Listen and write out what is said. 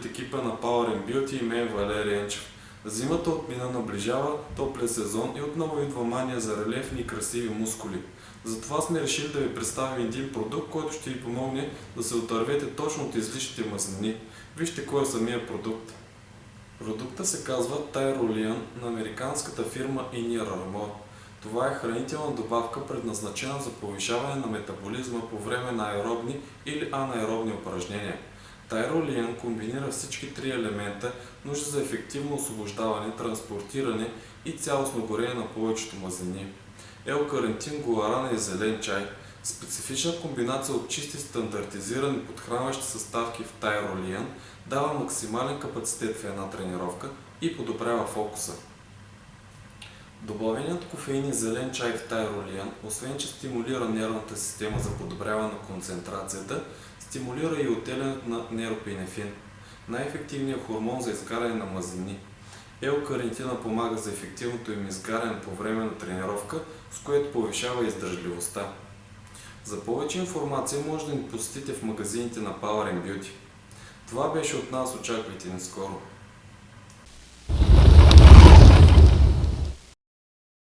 от екипа на Power Beauty и мен Валери Енчев. Зимата отмина, наближава топлия сезон и отново идва мания за релефни и красиви мускули. Затова сме решили да ви представим един продукт, който ще ви помогне да се отървете точно от излишните мазнини. Вижте кой е самия продукт. Продуктът се казва Tyrolean на американската фирма In Your Armor. Това е хранителна добавка, предназначена за повишаване на метаболизма по време на аеробни или анаеробни упражнения. Tyrolean комбинира всички три елемента, нужни за ефективно освобождаване, транспортиране и цялостно горене на повечето мазнини. L-карнитин, гуарана и зелен чай. Специфична комбинация от чисти стандартизирани подхранващи съставки в Tyrolean дава максимален капацитет в една тренировка и подобрява фокуса. Добавеният кофеин и зелен чай в Tyrolean, освен че стимулира нервната система за подобряване на концентрацията, стимулира и отделянето на нейропинефрин, най-ефективният хормон за изгаряне на мазнини. L-карнитина помага за ефективното им изгаряне по време на тренировка, с което повишава издържливостта. За повече информация може да ни посетите в магазините на Power Beauty. Това беше от нас, очаквайте ни скоро!